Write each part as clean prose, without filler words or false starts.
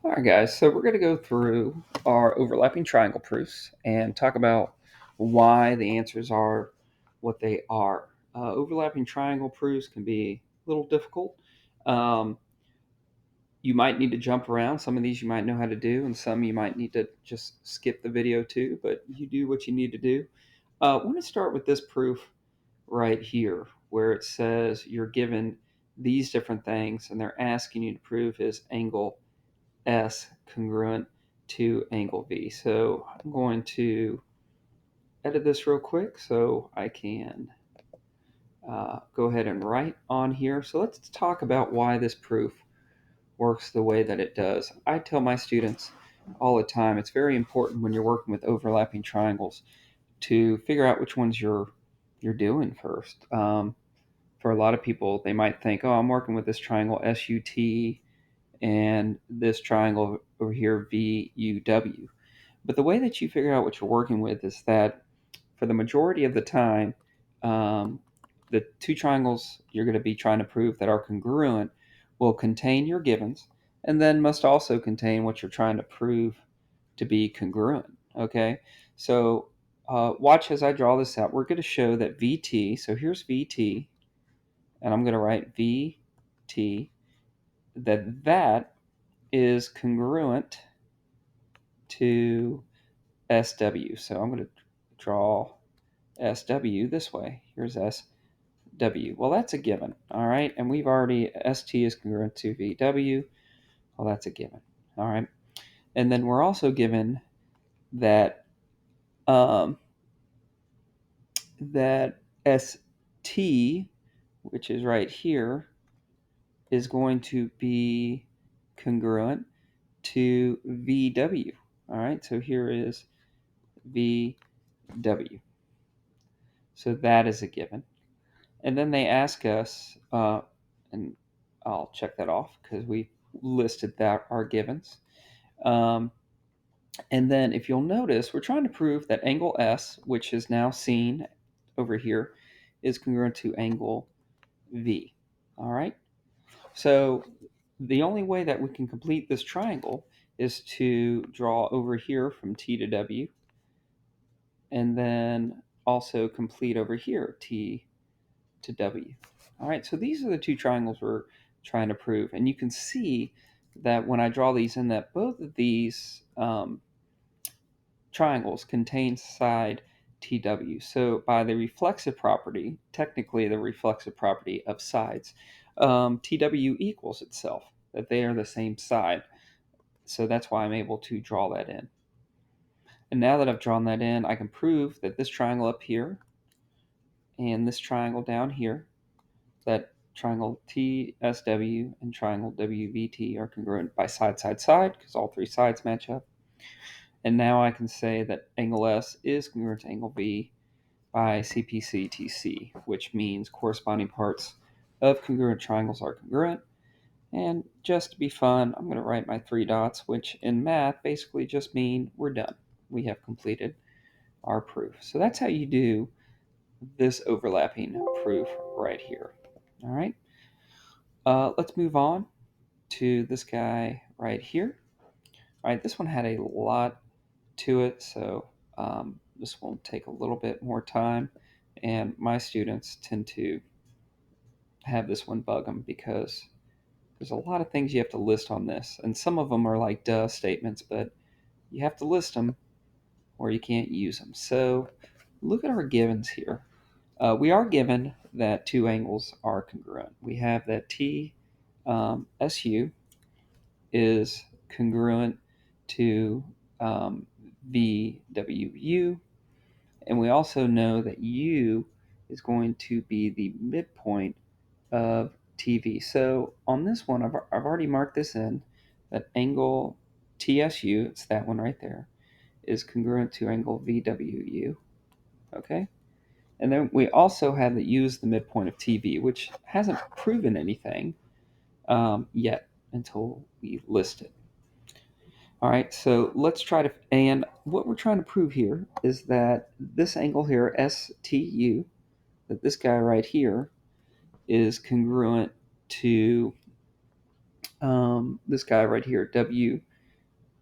All right, guys, so we're going to go through our overlapping triangle proofs and talk about why the answers are what they are. Overlapping triangle proofs can be a little difficult. Um, you might need to jump around. Some of these you might know how to do, and some you might need to just skip the video too, but you do what you need to do. I want to start with this proof right here, where it says you're given these different things, and they're asking you to prove is angle S congruent to angle V. So I'm going to edit this real quick so I can go ahead and write on here. So let's talk about why this proof works the way that it does. I tell my students all the time it's very important when you're working with overlapping triangles to figure out which ones you're doing first. For a lot of people, they might think, oh, I'm working with this triangle SUT and this triangle over here VUW. But the way that you figure out what you're working with is that for the majority of the time, um, the two triangles you're going to be trying to prove that are congruent will contain your givens and then must also contain what you're trying to prove to be congruent. Okay, so watch as I draw this out. We're going to show that VT, so here's VT, and I'm going to write VT, that is congruent to SW. So I'm going to draw SW this way. Here's SW. Well, that's a given, all right? And we've already, ST is congruent to VW. Well, that's a given, all right? And then we're also given that um, that ST, which is right here, is going to be congruent to VW, all right? So here is VW. So that is a given. And then they ask us, and I'll check that off because we listed that our givens. Um, and then if you'll notice, we're trying to prove that angle S, which is now seen over here, is congruent to angle V. All right. So the only way that we can complete this triangle is to draw over here from T to W, and then also complete over here, T to W. All right, so these are the two triangles we're trying to prove. And you can see that when I draw these in that both of these triangles contain side TW. So by the reflexive property, technically the reflexive property of sides, TW equals itself, that they are the same side. So that's why I'm able to draw that in. And now that I've drawn that in, I can prove that this triangle up here and this triangle down here, that triangle TSW and triangle WVT are congruent by side, side, side, because all three sides match up. And now I can say that angle S is congruent to angle V by CPCTC, which means corresponding parts of congruent triangles are congruent. And just to be fun, I'm going to write my three dots, which in math basically just mean we're done. We have completed our proof. So that's how you do this overlapping proof right here. All right. Let's move on to this guy right here. All right, this one had a lot to it, so this will take a little bit more time. And my students tend to have this one bug them because there's a lot of things you have to list on this. And some of them are like duh statements, but you have to list them or you can't use them. So look at our givens here. We are given that two angles are congruent. We have that TSU is congruent to VWU, and we also know that U is going to be the midpoint of TV. So on this one, I've already marked this in, that angle TSU, it's that one right there, is congruent to angle VWU, okay? And then we also have that U is the midpoint of TV, which hasn't proven anything yet until we list it. All right, so let's try to, and what we're trying to prove here is that this angle here, STU, that this guy right here is congruent to this guy right here, WVU.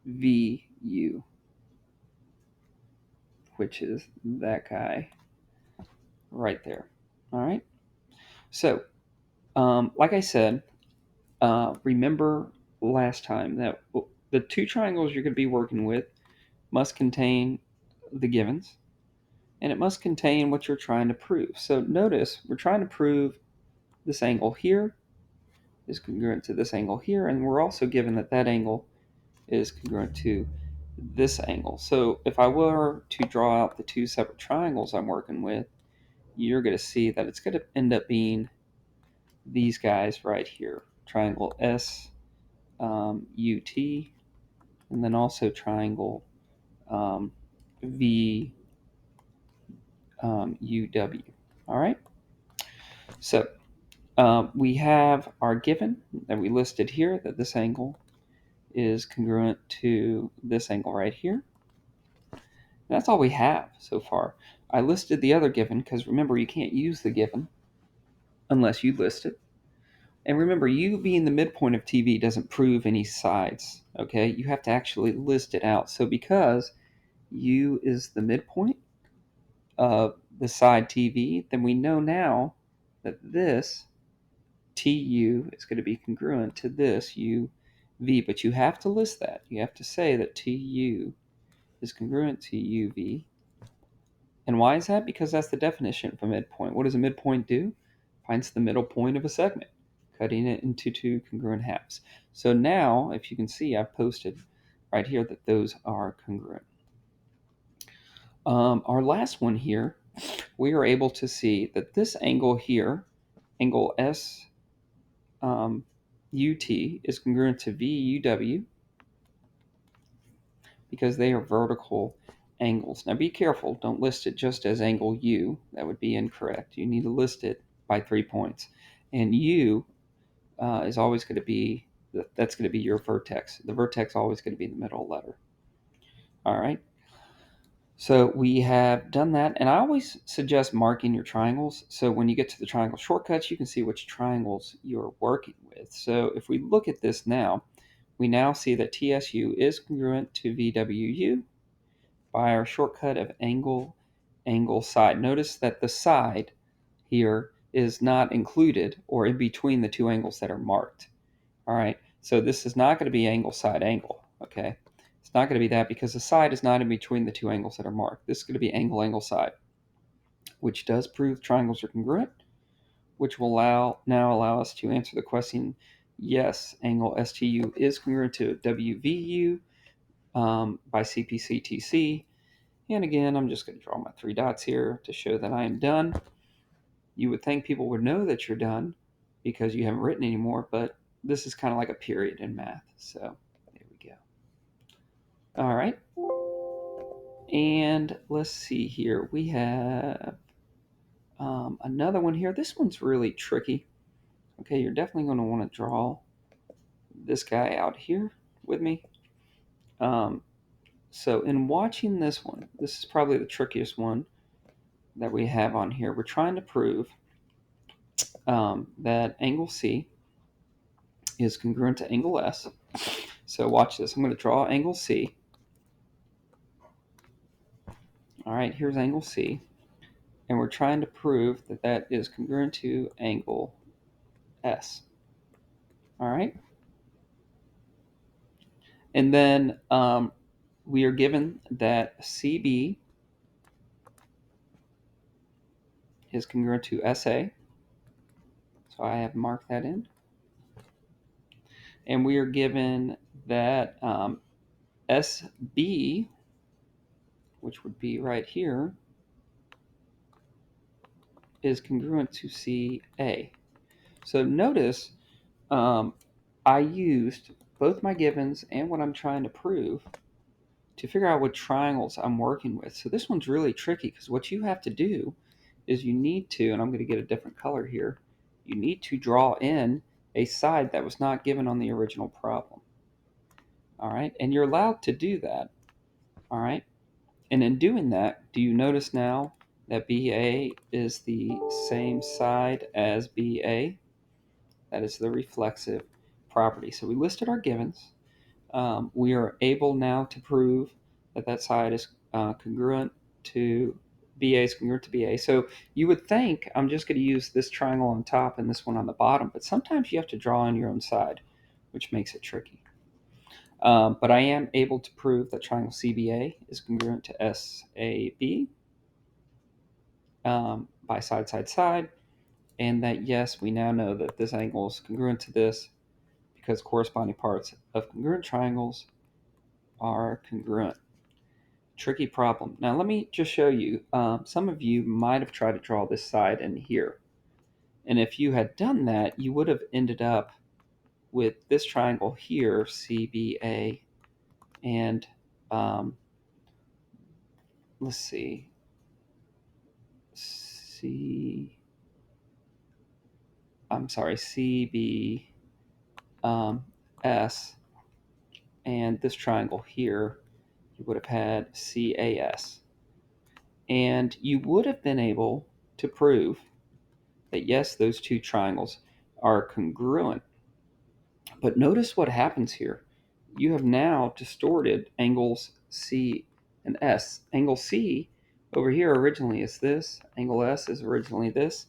VU, which is that guy right there. All right. So, like I said, remember last time that the two triangles you're going to be working with must contain the givens, and it must contain what you're trying to prove. So notice we're trying to prove this angle here is congruent to this angle here, and we're also given that that angle is congruent to this angle. So if I were to draw out the two separate triangles I'm working with, you're going to see that it's going to end up being these guys right here, triangle SUT, and then also triangle VUW. All right, so we have our given that we listed here, that this angle is congruent to this angle right here. And that's all we have so far. I listed the other given because remember, you can't use the given unless you list it. And remember, U being the midpoint of TV doesn't prove any sides, okay? You have to actually list it out. So because U is the midpoint of the side TV, then we know now that this TU is going to be congruent to this UV. But you have to list that. You have to say that TU is congruent to UV. And why is that? Because that's the definition of a midpoint. What does a midpoint do? Finds the middle point of a segment, cutting it into two congruent halves. So now, if you can see, I've posted right here that those are congruent. Our last one here, we are able to see that this angle here, angle SUT, is congruent to VUW because they are vertical angles. Now be careful, don't list it just as angle U. That would be incorrect. You need to list it by 3 points. And U is always going to be, that's going to be your vertex. The vertex is always going to be the middle letter. All right. So we have done that, and I always suggest marking your triangles. So when you get to the triangle shortcuts, you can see which triangles you're working with. So if we look at this now, we now see that TSU is congruent to VWU by our shortcut of angle, side. Notice that the side here is not included or in between the two angles that are marked. All right, so this is not going to be angle, side, angle, okay? It's not going to be that because the side is not in between the two angles that are marked. This is going to be angle, side, which does prove triangles are congruent, which will now allow us to answer the question, yes, angle STU is congruent to WVU by CPCTC. And again, I'm just going to draw my 3 dots here to show that I am done. You would think people would know that you're done because you haven't written anymore, but this is kind of like a period in math. So there we go. All right. And let's see here. We have another one here. This one's really tricky. Okay, you're definitely going to want to draw this guy out here with me. So in watching this one, this is probably the trickiest one that we have on here. We're trying to prove that angle C is congruent to angle S. So watch this. I'm going to draw angle C. All right, here's angle C. And we're trying to prove that that is congruent to angle S. All right. And then we are given that CB is congruent to SA. So I have marked that in. And we are given that SB, which would be right here, is congruent to CA. So notice I used both my givens and what I'm trying to prove to figure out what triangles I'm working with. So this one's really tricky because what you have to do is you need to, and I'm going to get a different color here, you need to draw in a side that was not given on the original problem. All right, and you're allowed to do that. All right, and in doing that, do you notice now that BA is the same side as BA? That is the reflexive property. So we listed our givens. we are able now to prove that that side is congruent to BA is congruent to BA. So you would think I'm just going to use this triangle on top and this one on the bottom, but sometimes you have to draw on your own side, which makes it tricky. But I am able to prove that triangle CBA is congruent to SAB by side, side, side, and that yes, we now know that this angle is congruent to this because corresponding parts of congruent triangles are congruent. Tricky problem. Now let me just show you. Some of you might have tried to draw this side in here. And if you had done that, you would have ended up with this triangle here, CBA, and let's see, CB S, and this triangle here, you would have had CAS. And you would have been able to prove that yes, those two triangles are congruent. But notice what happens here. You have now distorted angles C and S. Angle C over here originally is this. Angle S is originally this.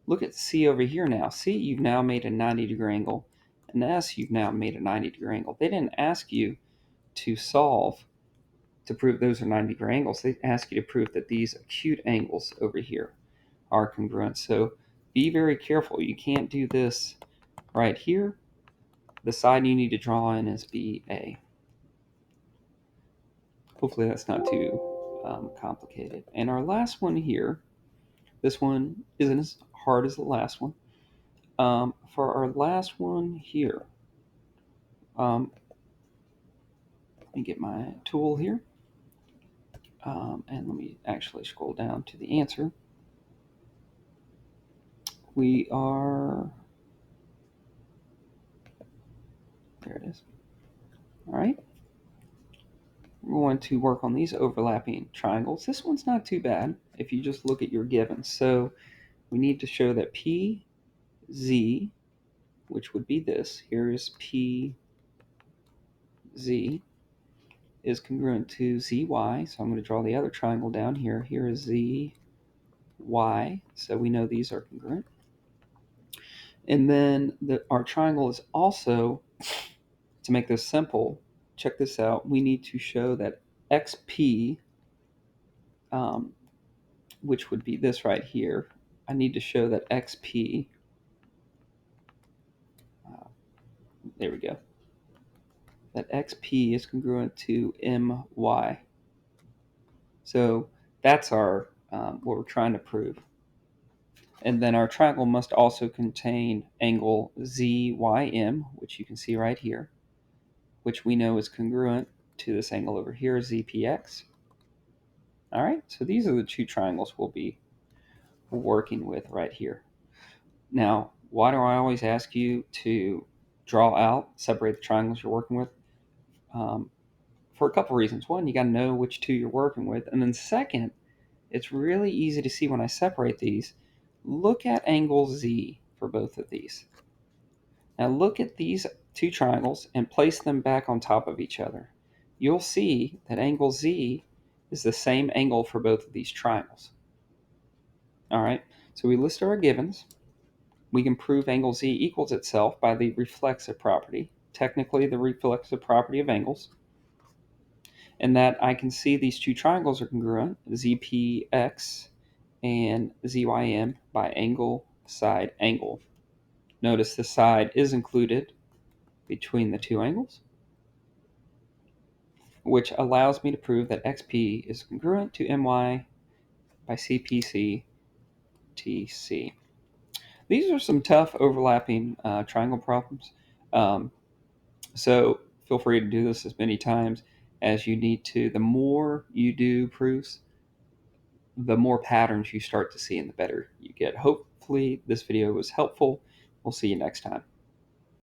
Look at C over here now. C, you've now made a 90-degree angle. And S, you've now made a 90-degree angle. They didn't ask you to solve to prove those are 90-degree angles. They ask you to prove that these acute angles over here are congruent. So be very careful. You can't do this right here. The side you need to draw in is BA. Hopefully that's not too complicated. And our last one here, this one isn't as hard as the last one. For our last one here, let me get my tool here. And let me actually scroll down to the answer. We are, there it is. All right. We're going to work on these overlapping triangles. This one's not too bad if you just look at your givens. So we need to show that PZ, which would be this, here is PZ, is congruent to ZY. So I'm going to draw the other triangle down here. Here is ZY. So we know these are congruent. And then our triangle is also, to make this simple, check this out, we need to show that XP, which would be this right here, I need to show that XP, there we go, that XP is congruent to MY. So that's our what we're trying to prove. And then our triangle must also contain angle ZYM, which you can see right here, which we know is congruent to this angle over here, ZPX. All right, so these are the two triangles we'll be working with right here. Now, why do I always ask you to draw out, separate the triangles you're working with? For a couple reasons. One, you got to know which two you're working with. And then second, it's really easy to see when I separate these. Look at angle Z for both of these. Now look at these two triangles and place them back on top of each other. You'll see that angle Z is the same angle for both of these triangles. All right, so we list our givens. We can prove angle Z equals itself by the reflexive property, technically the reflexive property of angles, and that I can see these two triangles are congruent, ZPX and ZYM, by angle, side, angle. Notice the side is included between the two angles, which allows me to prove that XP is congruent to MY by CPC TC. These are some tough overlapping triangle problems. So feel free to do this as many times as you need to. The more you do proofs, the more patterns you start to see and the better you get. Hopefully this video was helpful. We'll see you next time.